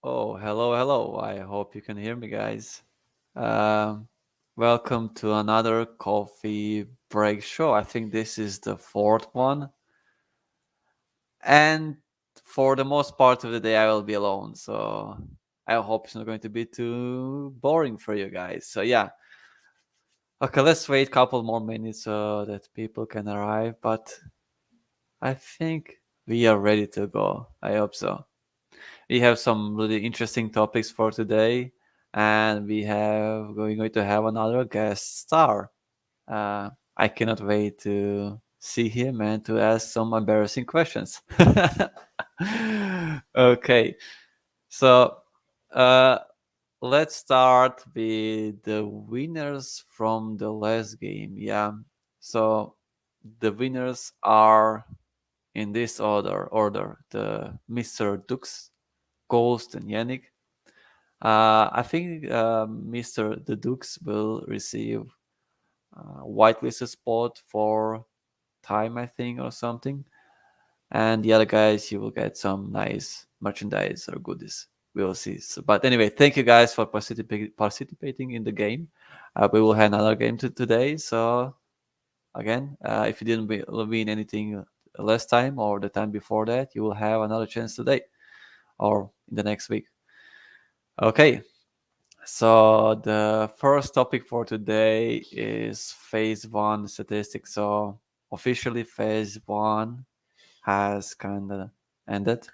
Oh, hello, hello. I hope you can hear me, guys. Um, Welcome to another coffee break show. I think this is the fourth one. And for the most part of the day, I will be alone. So I hope it's not going to be too boring for you guys. So, yeah. Okay, let's wait a couple more minutes so that people can arrive. But I think we are ready to go. I hope so. We have some really interesting topics for today, and we're going to have another guest star. I cannot wait to see him and to ask some embarrassing questions. Okay, so uh, let's start with the winners from the last game. Yeah, so the winners are in this order: the Mr. Dux, Ghost, and Yannick. I think Mr. The Dukes will receive whitelisted spot for time, I think, or something. And the other guys, you will get some nice merchandise or goodies. We'll see. So, but anyway, thank you guys for participating in the game. We will have another game today. So again, if you didn't win anything last time or the time before that, you will have another chance today or in the next week. Okay, so the first topic for today is phase one statistics. So officially phase one has kind of ended,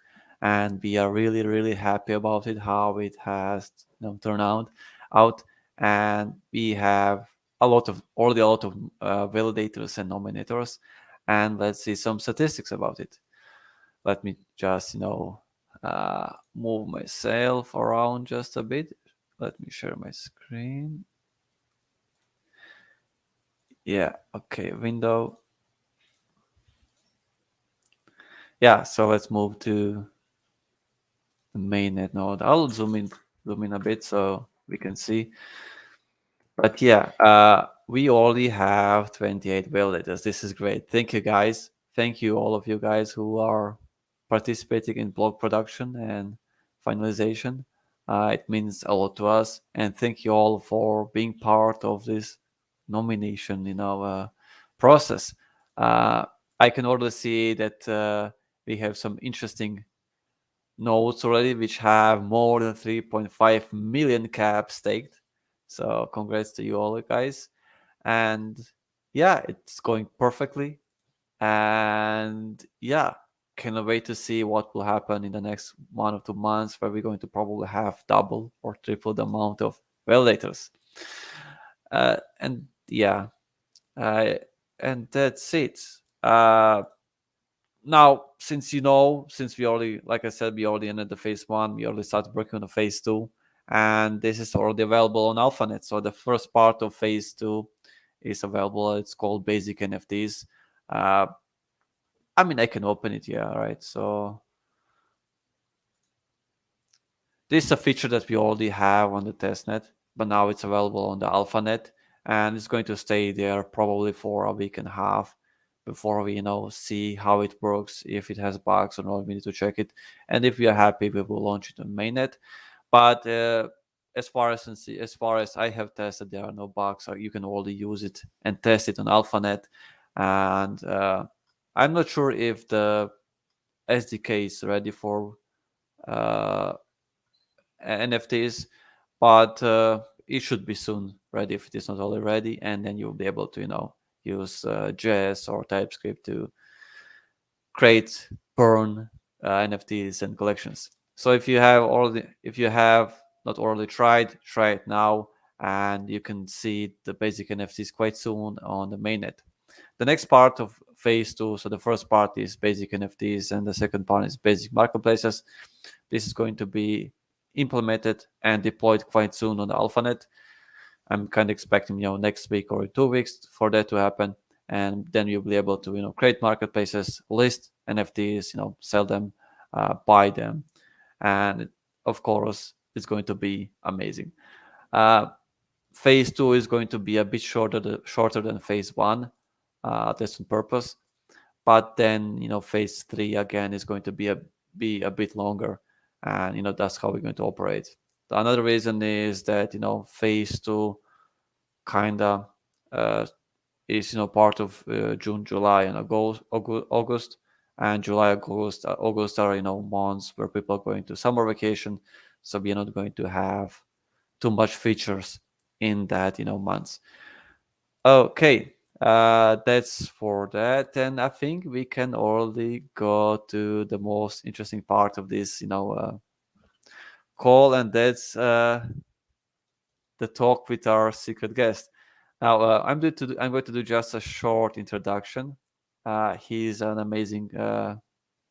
and we are really, really happy about it, how it has turned out. And we have already a lot of validators and nominators, and let's see some statistics about it. Let me just, move myself around just a bit. Let me share my screen. Yeah, okay, window. Yeah, so let's move to the mainnet node. I'll zoom in a bit so we can see. But yeah, we already have 28 validators. This is great. Thank you guys. Thank you all of you guys who are participating in blog production and finalization. It means a lot to us. And thank you all for being part of this nomination, process. Uh, I can already see that we have some interesting nodes already, which have more than 3.5 million caps staked. So congrats to you all, guys. And yeah, it's going perfectly. And yeah, cannot wait to see what will happen in the next 1 or 2 months, where we're going to probably have double or triple the amount of validators. And yeah, uh, and that's it. Now, since we already, like I said, we already ended the phase one, we already started working on the phase two, and this is already available on AlphaNet. So the first part of phase two is available. It's called Basic NFTs. Uh, I mean, I can open it, yeah, right. So this is a feature that we already have on the testnet, but now it's available on the AlphaNet, and it's going to stay there probably for a week and a half before we, see how it works, if it has bugs or not. We need to check it, and if we are happy, we will launch it on mainnet. But as far as I have tested, there are no bugs. So you can already use it and test it on AlphaNet, and I'm not sure if the SDK is ready for uh, NFTs, but it should be soon ready if it is not already ready, and then you'll be able to use JS or TypeScript to create burn NFTs and collections. So if you have not already tried, try it now, and you can see the basic NFTs quite soon on the mainnet. The next part of phase two, so the first part is basic NFTs, and the second part is basic marketplaces. This is going to be implemented and deployed quite soon on the AlphaNet. I'm kind of expecting, next week or 2 weeks for that to happen. And then you'll be able to, create marketplaces, list NFTs, sell them, buy them. And of course, it's going to be amazing. Phase two is going to be a bit shorter than phase one. That's on purpose. But then, phase three again is going to be a bit longer. and that's how we're going to operate. Another reason is that phase two kind of uh, is part of June, July, and August, and July, August are months where people are going to summer vacation, so we're not going to have too much features in that months. Okay, that's for that, and I think we can already go to the most interesting part of this call, and that's the talk with our secret guest. Now, I'm going to do just a short introduction. He's an amazing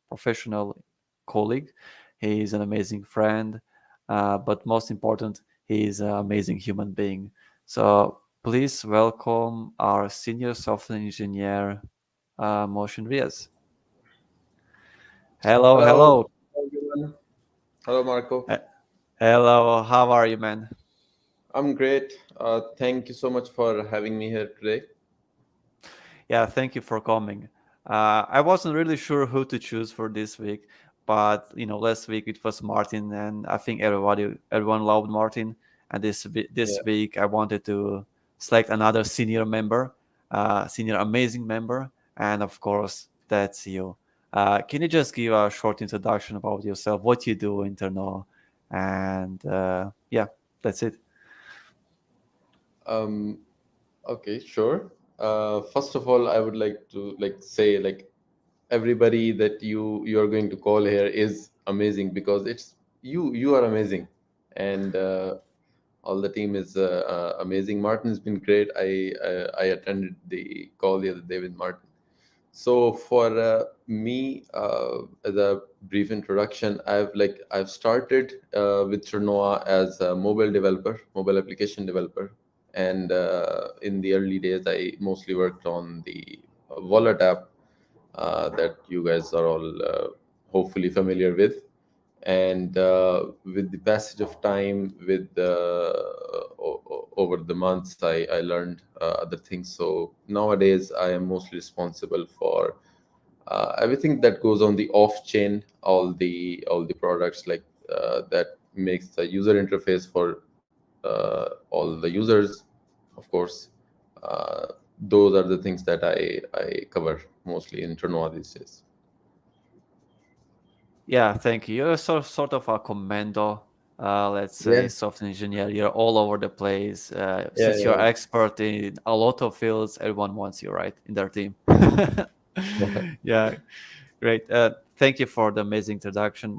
professional colleague. He's an amazing friend, but most important, he's an amazing human being. So please welcome our senior software engineer, Motion Riaz. Hello, Hello, hello, everyone. Hello, Marco. Uh, hello. How are you, man? I'm great. Thank you so much for having me here today. Yeah, thank you for coming. I wasn't really sure who to choose for this week, but last week it was Martin, and I think everyone loved Martin. And this Yeah. week I wanted to select another senior member, senior amazing member, and of course that's you. Can you just give a short introduction about yourself, what you do in Ternoa, and yeah, that's it. Um, okay, sure. First of all, I would like to say everybody that you are going to call here is amazing because it's you are amazing, and all the team is amazing. Martin has been great. I attended the call the other day with Martin. So for me, as a brief introduction, I've started with Ternoa as a mobile developer, mobile application developer, and in the early days, I mostly worked on the wallet app that you guys are all hopefully familiar with. And with the passage of time, over the months, I learned other things. So nowadays, I am mostly responsible for everything that goes on the off chain, all the products that makes the user interface for all the users, of course. uh, those are the things that I cover mostly in Ternoa these days. Yeah, thank you. You're sort of a commando, let's Yeah, say, software engineer. You're all over the place. yeah, Since you're yeah, expert in a lot of fields, everyone wants you, right, in their team. yeah. Yeah, great. Thank you for the amazing introduction.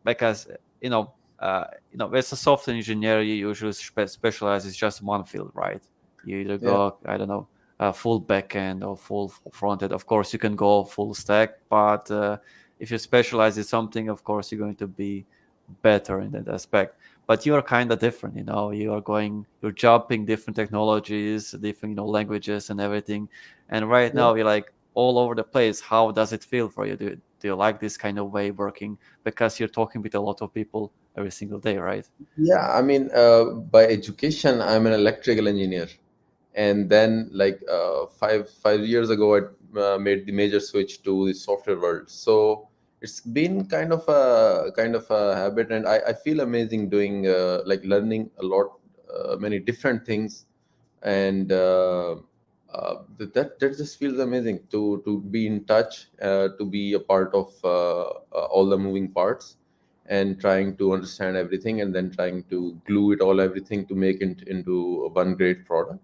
Because as a software engineer, you usually specialize in just one field, right? You either Yeah. go, I don't know, full backend or full front end. Of course, you can go full stack, but if you specialize in something, of course, you're going to be better in that aspect. But you are kind of different, you're jumping different technologies, different, languages and everything. And right Yeah. now, you're like all over the place. How does it feel for you? Do you like this kind of way working? Because you're talking with a lot of people every single day, right? Yeah, I mean, by education, I'm an electrical engineer, and then five years ago, I made the major switch to the software world. So it's been kind of a habit, and I feel amazing doing learning a lot, many different things, and that just feels amazing to be in touch, to be a part of all the moving parts, and trying to understand everything, and then trying to glue it all everything to make it into one great product,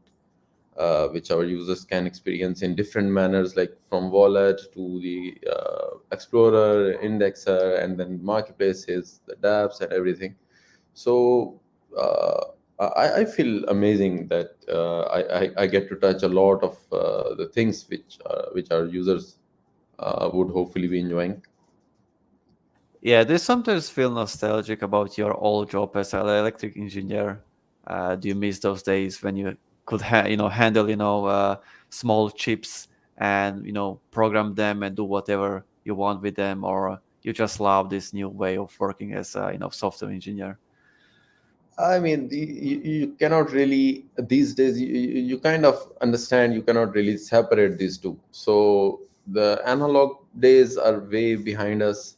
which our users can experience in different manners, like from wallet to the explorer, indexer, and then marketplaces, the dapps, and everything. So I feel amazing that I get to touch a lot of the things which our users would hopefully be enjoying. Yeah, do you sometimes feel nostalgic about your old job as an electric engineer? Do you miss those days when you could handle small chips and program them and do whatever you want with them, or you just love this new way of working as a software engineer? I mean, you cannot really these days. You kind of understand. You cannot really separate these two. So the analog days are way behind us.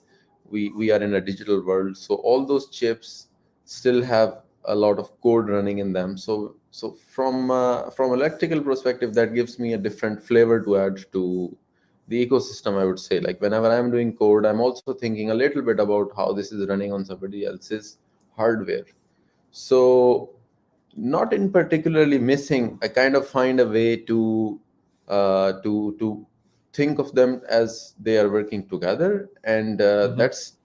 we are in a digital world, so all those chips still have a lot of code running in them. So from electrical perspective, that gives me a different flavor to add to the ecosystem, I would say. Like whenever I'm doing code, I'm also thinking a little bit about how this is running on somebody else's hardware. So not in particularly missing, I kind of find a way to think of them as they are working together, and Hmm.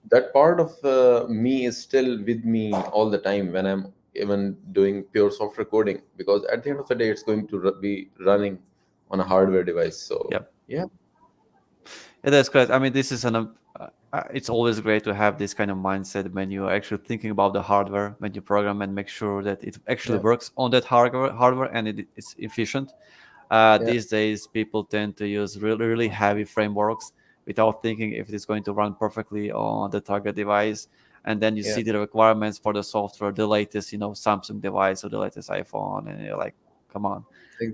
that part of me is still with me all the time when I'm even doing pure software coding, because at the end of the day it's going to be running on a hardware device. So Yep. yeah. Yeah, that's correct. I mean, this is it's always great to have this kind of mindset when you're actually thinking about the hardware when you program and make sure that it actually Yeah. works on that hardware and it's efficient. Yeah. These days, people tend to use really, really heavy frameworks without thinking if it is going to run perfectly on the target device. And then you Yeah. see the requirements for the software, the latest, Samsung device or the latest iPhone, and you're like, come on,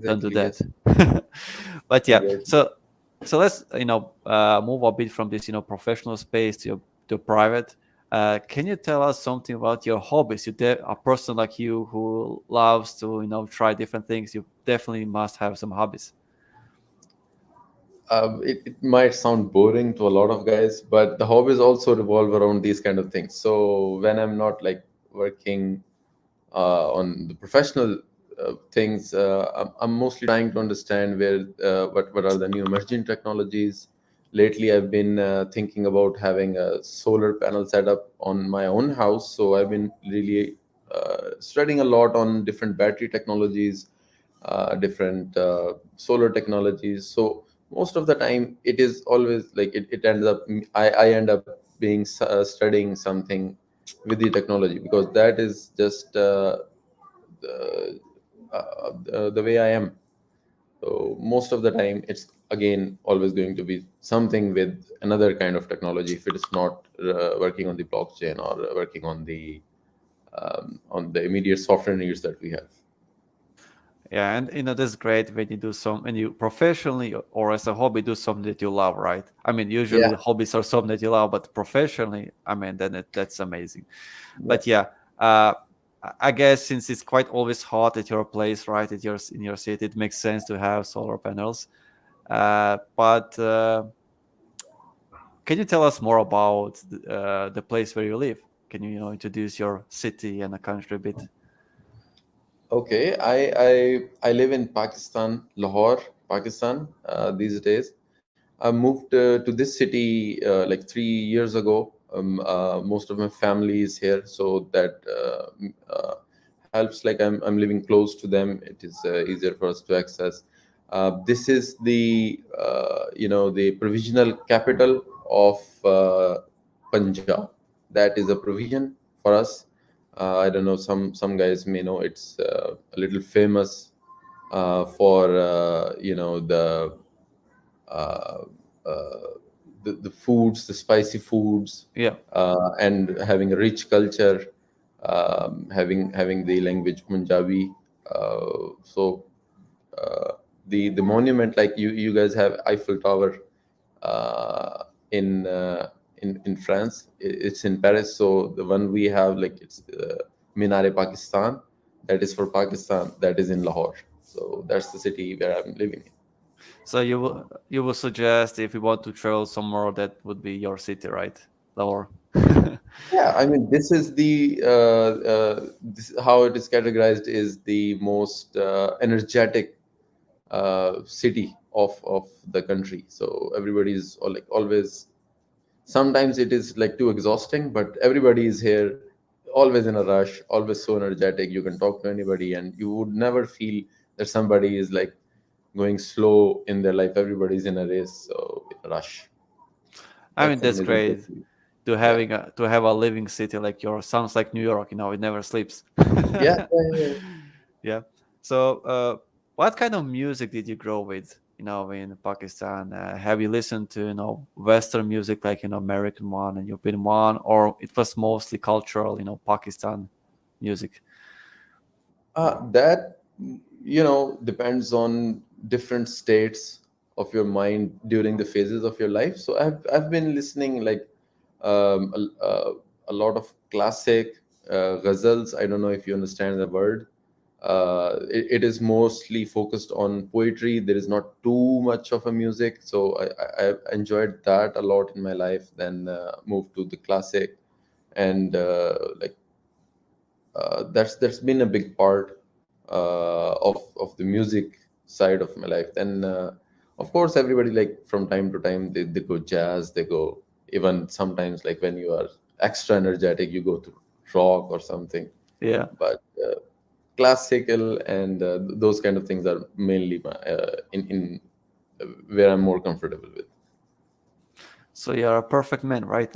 don't do Exactly. that. Yes. But yeah, Exactly. so let's move a bit from this professional space to private. Can you tell us something about your hobbies? A person like you who loves to try different things. You definitely must have some hobbies. It might sound boring to a lot of guys, but the hobbies also revolve around these kind of things. So when I'm not like working on the professional things, I'm mostly trying to understand what are the new emerging technologies. Lately, I've been thinking about having a solar panel set up on my own house. So I've been really studying a lot on different battery technologies, different solar technologies. So most of the time, it is always like it ends up. I end up being studying something with the technology, because that is just the way I am. So most of the time, it's again always going to be something with another kind of technology. If it is not working on the blockchain or working on the immediate software needs that we have. Yeah, and that's great when you do some when you professionally or as a hobby do something that you love, right? I mean, usually Yeah, the hobbies are something that you love, but professionally, I mean, that's amazing. yeah. But yeah, uh, I guess since it's quite always hot at your place, right? In your city, it makes sense to have solar panels. But can you tell us more about the place where you live? Can you, introduce your city and a country a bit? Okay, I live in Pakistan, Lahore, Pakistan, these days. I moved to this city like 3 years ago. Most of my family is here, so that helps. Like I'm living close to them. It is easier for us to access. This is the the provisional capital of Punjab. That is a provision for us. I don't know. Some guys may know it's a little famous for uh, uh, the foods, the spicy foods, Yeah. and having a rich culture, having the language Punjabi. So the monument, like you guys have Eiffel Tower uh, in in France. It's in Paris. So the one we have, like, it's Minare Pakistan. That is for Pakistan. That is in Lahore. So that's the city where I'm living in. So you will suggest if you want to travel somewhere that would be your city, right? Or Yeah, I mean, this is the this, how it is categorized, is the most energetic city of the country. So everybody is like always. Sometimes it is like too exhausting, but everybody is here, always in a rush, always so energetic. You can talk to anybody, and you would never feel that somebody is like going slow in their life. Everybody's in a race, so in a rush. I mean That's an that's amazing great place. Yeah. to have a living city like yours. Sounds like New York. It never sleeps. Yeah, yeah, yeah. Yeah. So, what kind of music did you grow with? In Pakistan, have you listened to Western music like American one and European one, or it was mostly cultural, Pakistan music? That depends on different states of your mind during the phases of your life. So I've been listening like a lot of classic ghazals. I don't know if you understand the word. It is mostly focused on poetry. There is not too much of a music, so I enjoyed that a lot in my life. Then moved to the classic, and that's been a big part of the music side of my life. Then of course everybody, like from time to time, they go jazz, they go, even sometimes like when you are extra energetic you go to rock or something. Yeah. But classical and those kind of things are mainly in where I'm more comfortable with. So you're a perfect man, right?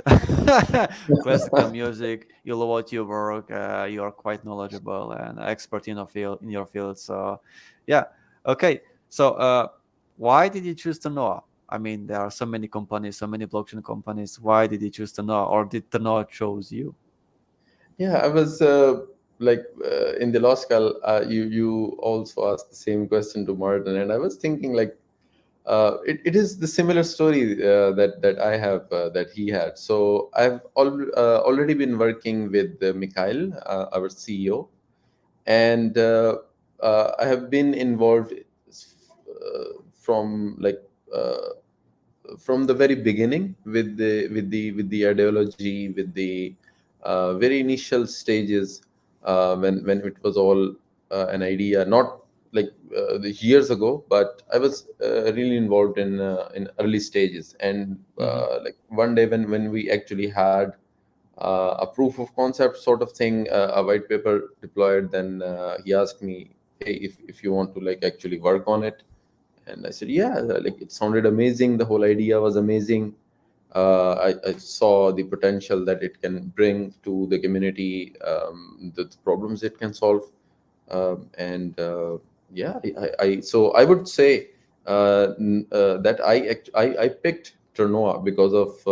Classical music. You love what you work. You are quite knowledgeable and expert in your field. In your field. So, yeah. Okay. So, why did you choose Ternoa? I mean, there are so many companies, so many blockchain companies. Why did you choose Ternoa, or did Ternoa chose you? Yeah, I was in the last call, you also asked the same question to Martin, and I was thinking like it is the similar story that I have that he had. So I've already been working with Mikhail, our CEO, and I have been involved from from the very beginning with the ideology, with the very initial stages, when it was all an idea, not like the years ago, but I was really involved in early stages. And Hmm. like one day when we actually had a proof of concept sort of thing, a white paper deployed, then he asked me, hey, if you want to like actually work on it. And I said, yeah, like it sounded amazing. The whole idea was amazing. I saw the potential that it can bring to the community, the problems it can solve. And yeah, so I would say that I picked Ternoa because of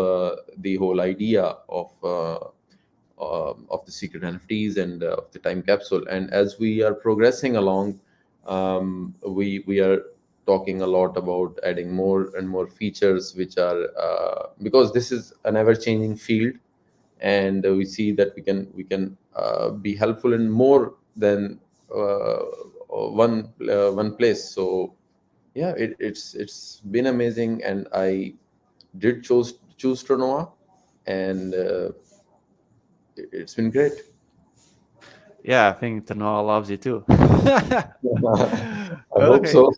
the whole idea of the secret NFTs and of the time capsule. And as we are progressing along, we are talking a lot about adding more and more features, which are because this is an ever changing field, and we see that we can be helpful in more than one place. So yeah, it's been amazing, and I did choose Ternoa, and it's been great. Yeah, I think Ternoa loves you too. I hope Okay. so.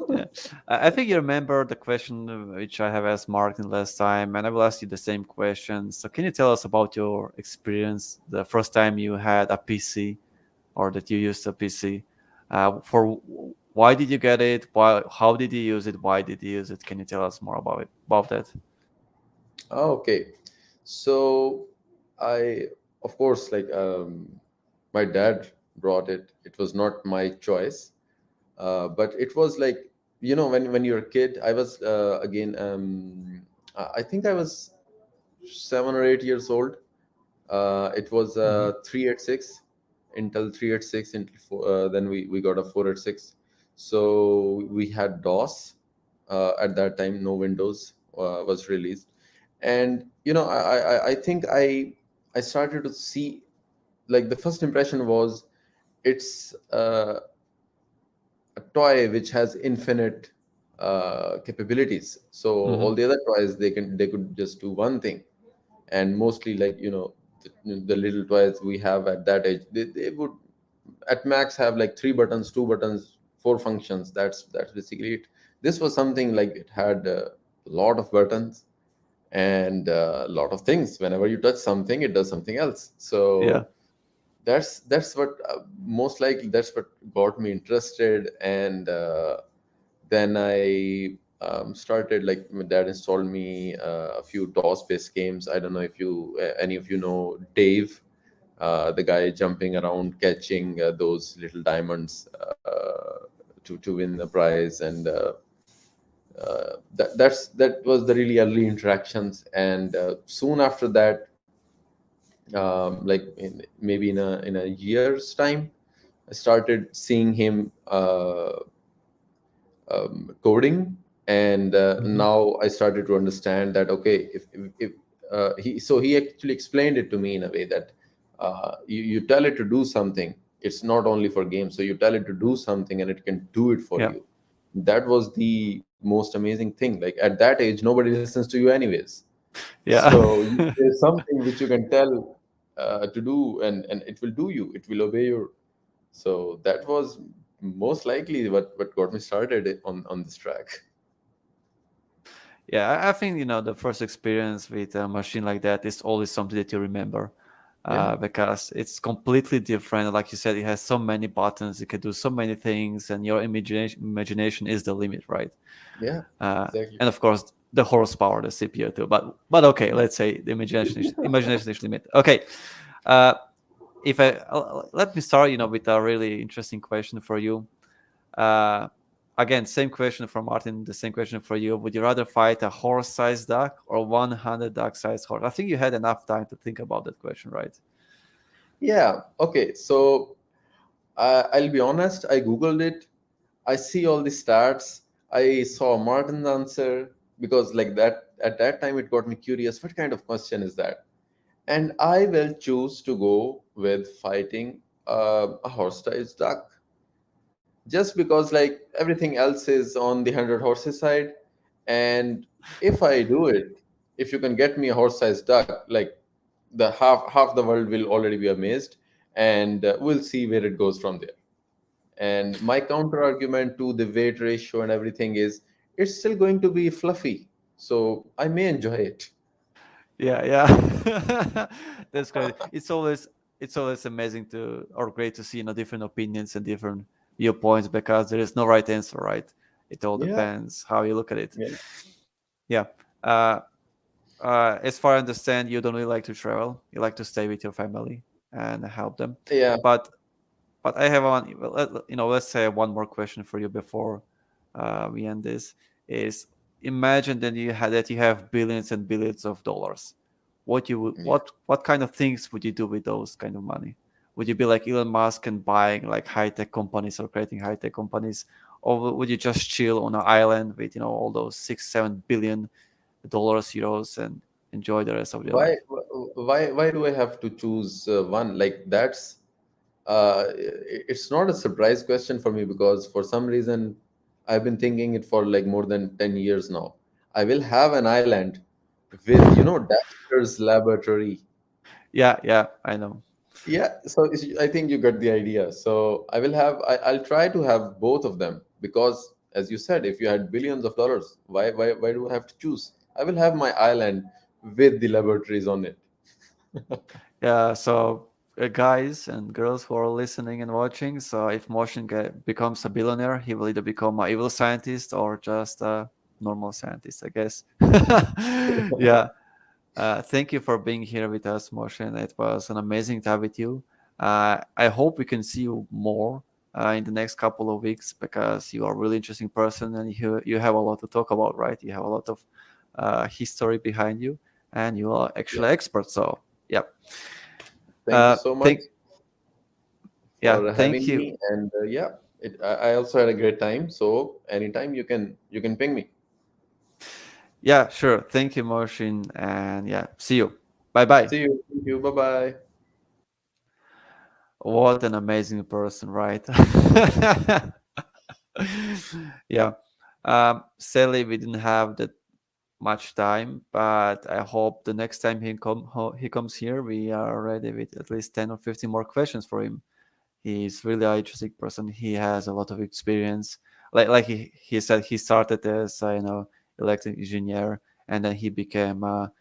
Yeah. I think you remember the question which I have asked Martin last time, and I will ask you the same question. So, can you tell us about your experience the first time you had a PC or that you used a PC? Why did you get it? Why? How did you use it? Why did you use it? Can you tell us more about it? About that? Oh, okay. So I, of course, my dad brought it. It was not my choice, but it was like, when you're a kid. I was again. I think I was 7 or 8 years old. It was Hmm. 386, Intel 386. Intel then we got a 486. So we had DOS at that time. No Windows was released, and I think I started to see, like, the first impression was it's a toy which has infinite capabilities. So Hmm. all the other toys, they could just do one thing, and mostly, like, the little toys we have at that age, they would at max have like three buttons, two buttons, four functions. That's basically it. This was something like it had a lot of buttons and a lot of things. Whenever you touch something, it does something else. Yeah. So that's what most likely that's what got me interested. And then I started, like, my dad installed me a few DOS based games. I don't know if any of you know Dave, the guy jumping around catching those little diamonds to win the prize. And that was the really early interactions. And soon after that, maybe in a year's time, I started seeing him coding. And Hmm. now I started to understand that, okay, if he actually explained it to me in a way that you tell it to do something. It's not only for games, so you tell it to do something and it can do it for Yeah, you. That was the most amazing thing. Like at that age, nobody listens to you anyways. yeah. So there's something which you can tell to do, and it will do you. It will obey your. So that was most likely what got me started on this track. Yeah, I think the first experience with a machine like that is always something that you remember, Yeah, because it's completely different. Like you said, it has so many buttons, it can do so many things, and your imagination is the limit, right? yeah, Uh, exactly. and of course, the horsepower, the CPU too. But okay, let's say the imagination is limit. Okay, uh, if let me start, with a really interesting question for you. Uh, Again, same question for Martin, the same question for you. Would you rather fight a horse-sized duck or 100 duck-sized horse? I think you had enough time to think about that question, right? Yeah. Okay. So I'll be honest. I googled it. I see all the stats. I saw Martin's answer because like that at that time it got me curious. What kind of question is that? And I will choose to go with fighting a horse-sized duck, just because like everything else is on the 100 horses side. And if I do it, if you can get me a horse-sized duck, like the half the world will already be amazed, and we'll see where it goes from there. And my counter argument to the weight ratio and everything is it's still going to be fluffy, so I may enjoy it. Yeah, yeah. That's great. It's always amazing to or great to see different opinions and different viewpoints because there is no right answer, right? It all Yeah, depends how you look at it. yeah, Yeah. Uh, as far as I understand, you don't really like to travel. You like to stay with your family and help them. yeah, But I have one. Well, let's say one more question for you before we end this. Is imagine that you have billions and billions of dollars. yeah. What kind of things would you do with those kind of money? Would you be like Elon Musk and buying like high tech companies or creating high tech companies, or would you just chill on an island with all those 6 7 billion dollars, euros, and enjoy the rest of your why life? why do I have to choose one? Like that's it's not a surprise question for me, because for some reason I've been thinking it for like more than 10 years now. I will have an island with, Dexter's laboratory. Yeah, yeah, I know. Yeah, so I think you got the idea. So I'll try to have both of them, because as you said, if you had billions of dollars, why do I have to choose? I will have my island with the laboratories on it. Yeah, so guys and girls who are listening and watching, so if becomes a billionaire, he will either become an evil scientist or just a normal scientist, I guess. Yeah. Thank you for being here with us, Moshen. It was an amazing time with you. I hope we can see you more in the next couple of weeks because you are a really interesting person and you have a lot to talk about, right? You have a lot of history behind you and you are Yeah. actually expert. So, yeah. Thank you so much Thank Yeah, for thank having you. me. And yeah, I also had a great time. So anytime you can ping me. Yeah, sure. Thank you, Moshin. And yeah, see you. Bye bye. See you. Thank you. Bye bye. What an amazing person, right? Yeah. Sadly, we didn't have that much time, but I hope the next time he comes here, we are ready with at least 10 or 15 more questions for him. He's really an interesting person. He has a lot of experience. Like he said, he started as electric engineer, and then he became a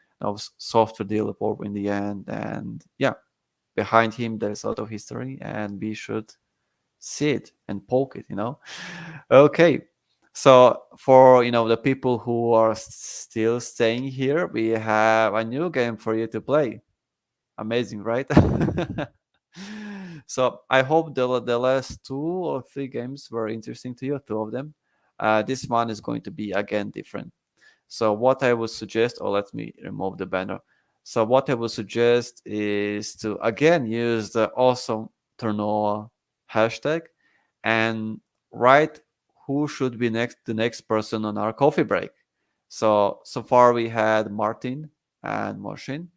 software developer in the end. And yeah, behind him there's a lot of history, and we should see it and poke it. Okay, so for the people who are still staying here, we have a new game for you to play. Amazing, right? So I hope the last 2 or 3 games were interesting to you, 2 of them. This one is going to be again different. So what I would suggest, or let me remove the banner. So what I would suggest is to again use the awesome Ternoa hashtag and write who should be the next person on our coffee break. So far we had Martin. and Moshin.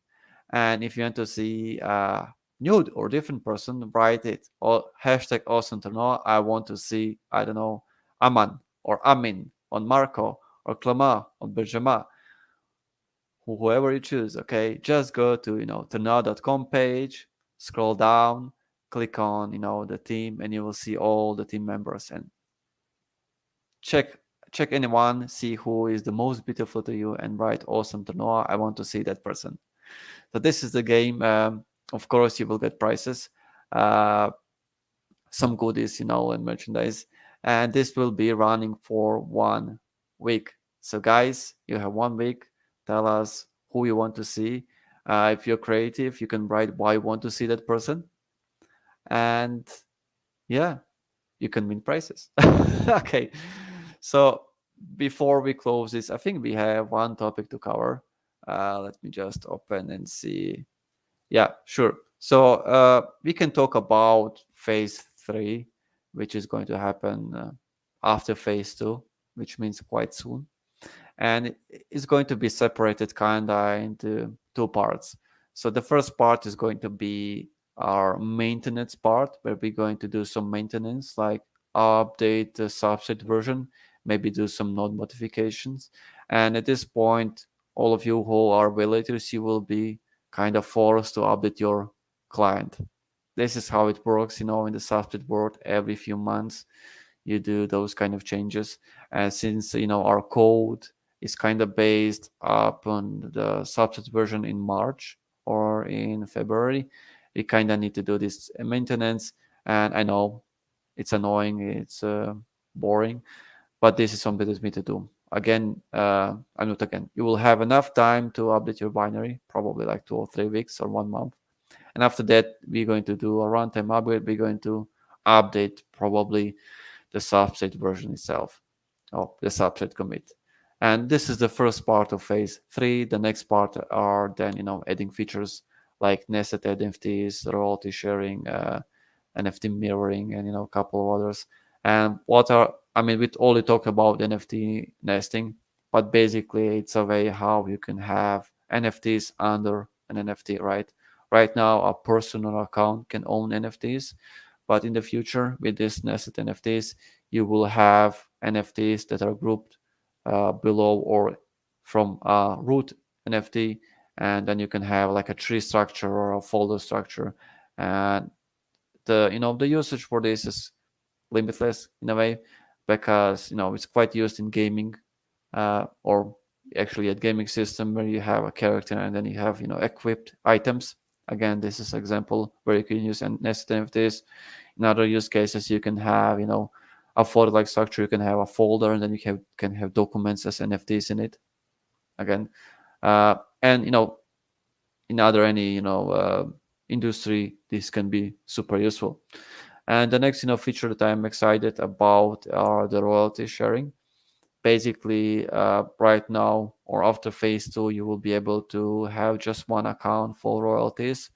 And if you want to see a nude or different person, write it or hashtag awesome Ternoa. I want to see, I don't know, Aman or Amin on Marco or Clement on Benjamin, whoever you choose. Okay, just go to Ternoa.com page, scroll down, click on the team, and you will see all the team members and check anyone, see who is the most beautiful to you, and write awesome Ternoa. I want to see that person. So this is the game. Of course, you will get prizes, uh, some goodies, and merchandise. And this will be running for 1 week. So guys, you have 1 week. Tell us who you want to see. If you're creative, you can write why you want to see that person. And yeah, you can win prizes. Okay. So before we close this, I think we have one topic to cover. Let me just open and see. Yeah, sure. So we can talk about phase three, which is going to happen after phase two, which means quite soon. And it's going to be separated kind of into two parts. So the first part is going to be our maintenance part, where we're going to do some maintenance, like update the subset version, maybe do some node modifications. And at this point, all of you who are validators, you will be kind of forced to update your client. This is how it works, in the subset world. Every few months, you do those kind of changes. And since our code is kind of based upon the subset version in March or in February, we kind of need to do this maintenance. And I know it's annoying, it's boring, but this is something that we need to do. Again, I'm not again. You will have enough time to update your binary, probably like 2 or 3 weeks or 1 month. And after that, we're going to do a runtime upgrade. We're going to update probably the subset version itself, or the subset commit. And this is the first part of phase three. The next part are then adding features like nested NFTs, royalty sharing, NFT mirroring, and a couple of others. And what are we only talk about NFT nesting, but basically it's a way how you can have NFTs under an NFT, right? Right now, a personal account can own NFTs, but in the future, with this nested NFTs, you will have NFTs that are grouped below or from a root NFT, and then you can have like a tree structure or a folder structure. And the usage for this is limitless in a way, because it's quite used in gaming, or actually a gaming system where you have a character and then you have equipped items. Again, this is an example where you can use nested NFTs. In other use cases, you can have a folder like structure. You can have a folder, and then can have documents as NFTs in it. Again, and in other any industry, this can be super useful. And the next feature that I'm excited about are the royalty sharing. Basically, right now or after phase two, you will be able to have just one account for royalties.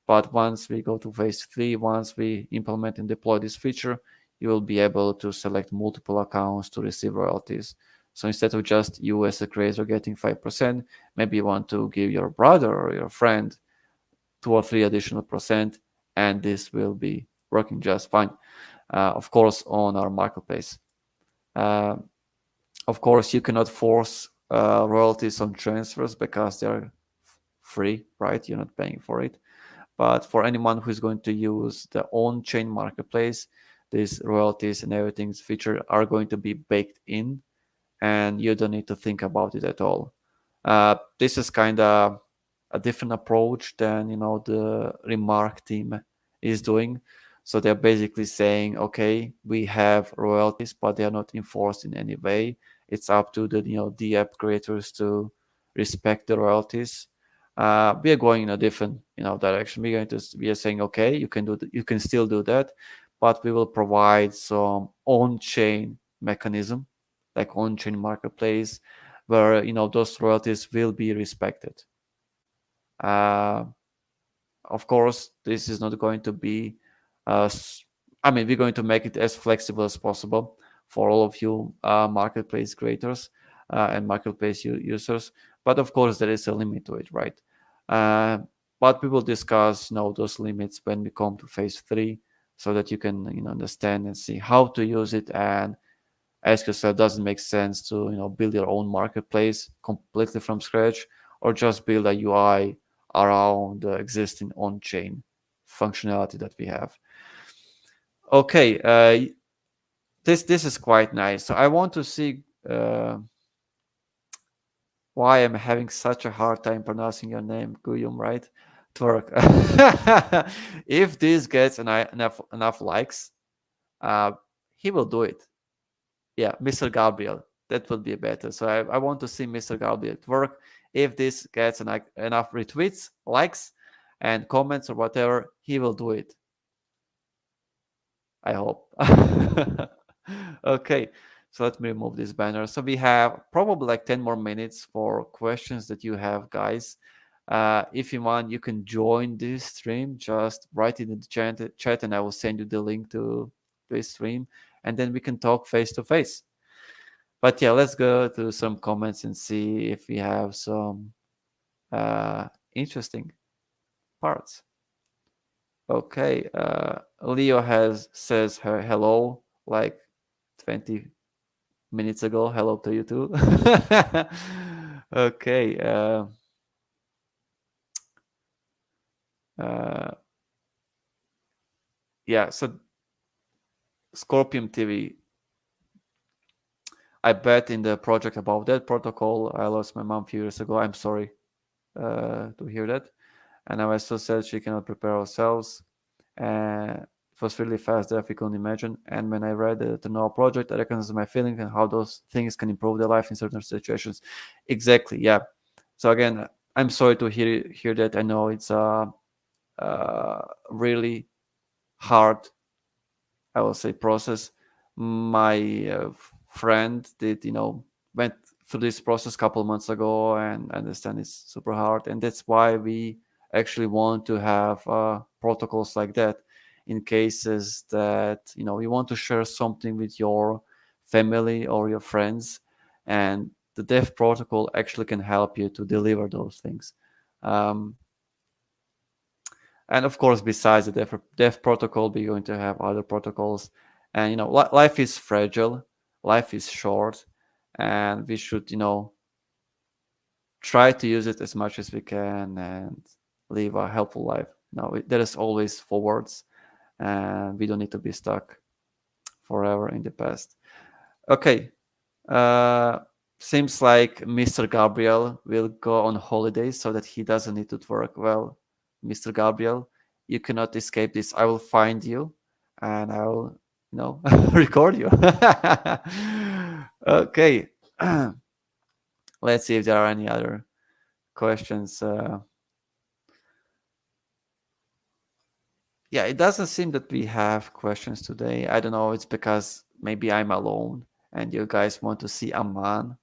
But once we go to phase three, once we implement and deploy this feature, you will be able to select multiple accounts to receive royalties. So instead of just you as a creator getting 5%, maybe you want to give your brother or your friend 2 or 3 additional percent, and this will be working just fine. Of course, on our marketplace. Uh, of course, you cannot force royalties on transfers because they're free, right? You're not paying for it. But for anyone who is going to use the on-chain marketplace, these royalties and everything's feature are going to be baked in, and you don't need to think about it at all. This is kind of a different approach than the Remark team is doing. So they're basically saying, okay, we have royalties, but they are not enforced in any way. It's up to the app creators to respect the royalties. We are going in a different direction. We are saying, okay, you can still do that, but we will provide some on-chain mechanism, like on-chain marketplace, where those royalties will be respected. Uh, of course, this is not going to be. Uh, we're going to make it as flexible as possible for all of you marketplace creators and marketplace users. but of course there is a limit to it, right? Uh, but we will discuss, those limits when we come to phase three, so that you can, understand and see how to use it, and ask yourself, does it make sense to, build your own marketplace completely from scratch, or just build a UI around the existing on-chain functionality that we have. Okay, this is quite nice. So I want to see why I'm having such a hard time pronouncing your name, Guillaume, right? Twerk. If this gets enough likes, uh, he will do it. Yeah, Mr. Gabriel. That would be better. So I want to see Mr. Gabriel at work. If this gets enough retweets, likes, and comments or whatever, he will do it. I hope. Okay, so let me remove this banner. So we have probably like 10 more minutes for questions that you have, guys. If you want, you can join this stream. Just write it in the chat, and I will send you the link to this stream, and then we can talk face to face. But yeah, let's go to some comments and see if we have some interesting parts. Okay, Leo says her hello like 20 minutes ago. Hello to you too. Okay. Uh, yeah. So Scorpion TV. I bet in the project about that protocol. I lost my mom a few years ago. I'm sorry to hear that. And I also said she cannot prepare ourselves. It was really fast that we couldn't imagine. And when I read the Ternoa project, I recognized my feeling and how those things can improve their life in certain situations. Exactly, yeah. So again, I'm sorry to hear that. I know it's a really hard, I will say, process. My friend did, went through this process a couple of months ago, and I understand it's super hard. And that's why we actually want to have protocols like that in cases that, you want to share something with your family or your friends. And the dev protocol actually can help you to deliver those things. Um, and of course, besides the dev protocol, we're going to have other protocols. And life is fragile, life is short, and we should try to use it as much as we can and live a helpful life. There is always forwards, and we don't need to be stuck forever in the past. Okay. uh Seems like Mr. Gabriel will go on holidays so that he doesn't need to work. Well, Mr. Gabriel, you cannot escape this. I will find you, and I will, record you. Okay. Let's see if there are any other questions. Yeah, it doesn't seem that we have questions today. I don't know. It's because maybe I'm alone and you guys want to see a man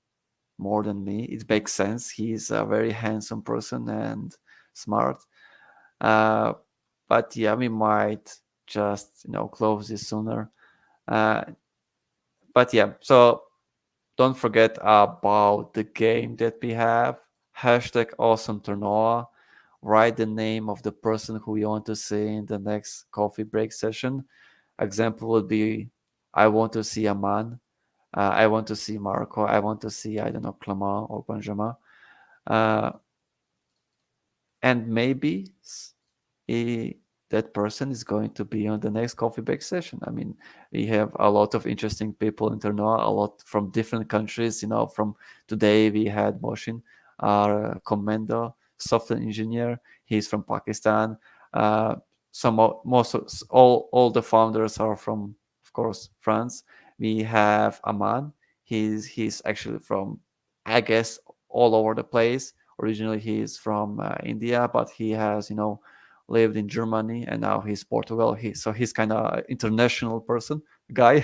more than me. It makes sense. He's a very handsome person and smart. Uh, but yeah, we might just close this sooner. Uh, but yeah, so don't forget about the game that we have. Hashtag awesome Ternoa. Write the name of the person who you want to see in the next coffee break session. Example would be, I want to see a man. I want to see Marco. I want to see, I don't know, Clement or Benjamin. Uh, and maybe that person is going to be on the next coffee break session. I mean, we have a lot of interesting people in Ternoa, a lot from different countries. From today we had Moshin, our commando software engineer. He's from Pakistan. Uh, most all the founders are from, of course, France. We have Aman. He's actually from, I guess, all over the place. Originally, he's from India, but he has, lived in Germany, and now he's Portugal. He's kind of international person guy.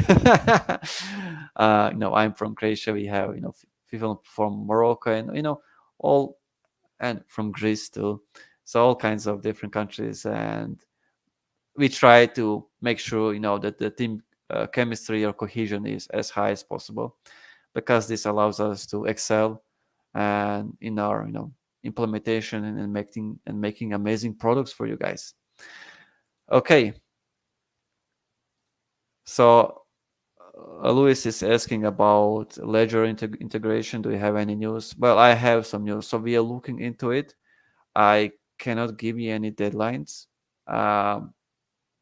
I'm from Croatia. We have, people from Morocco, and all, and from Greece too. So all kinds of different countries, and we try to make sure that the team chemistry or cohesion is as high as possible, because this allows us to excel and in our implementation and making amazing products for you guys. Okay, so Luis is asking about ledger integration. Do you have any news? Well, I have some news. So we are looking into it. I cannot give you any deadlines. Um,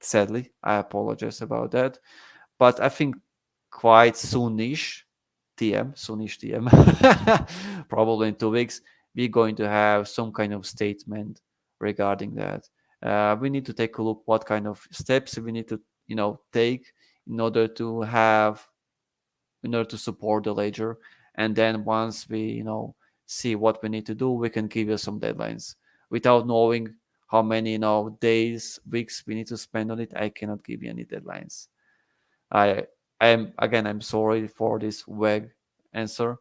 Sadly, I apologize about that. But I think quite soonish, TM, probably in 2 weeks, we're going to have some kind of statement regarding that. We need to take a look what kind of steps we need to, take in order to have, in order to support the ledger. And then once we, see what we need to do, we can give you some deadlines. Without knowing how many, days, weeks we need to spend on it, I cannot give you any deadlines. I I'm sorry for this vague answer,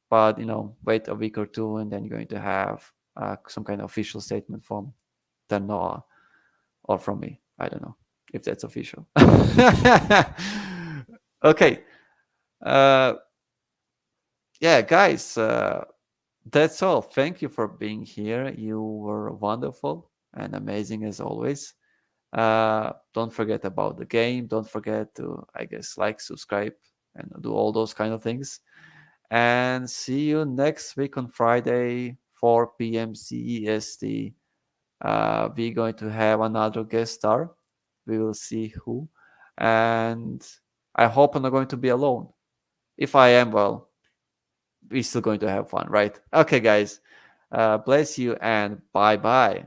but wait a week or two, and then you're going to have some kind of official statement from Ternoa or from me. I don't know if that's official. Okay. Uh, yeah, guys, that's all. Thank you for being here. You were wonderful and amazing as always. Don't forget about the game. Don't forget to, I guess, like, subscribe, and do all those kind of things. And see you next week on Friday, 4 p.m. CEST. We're going to have another guest star. We will see who. And I hope I'm not going to be alone. If I am, well, we're still going to have fun, right? Okay, guys. Bless you and bye bye.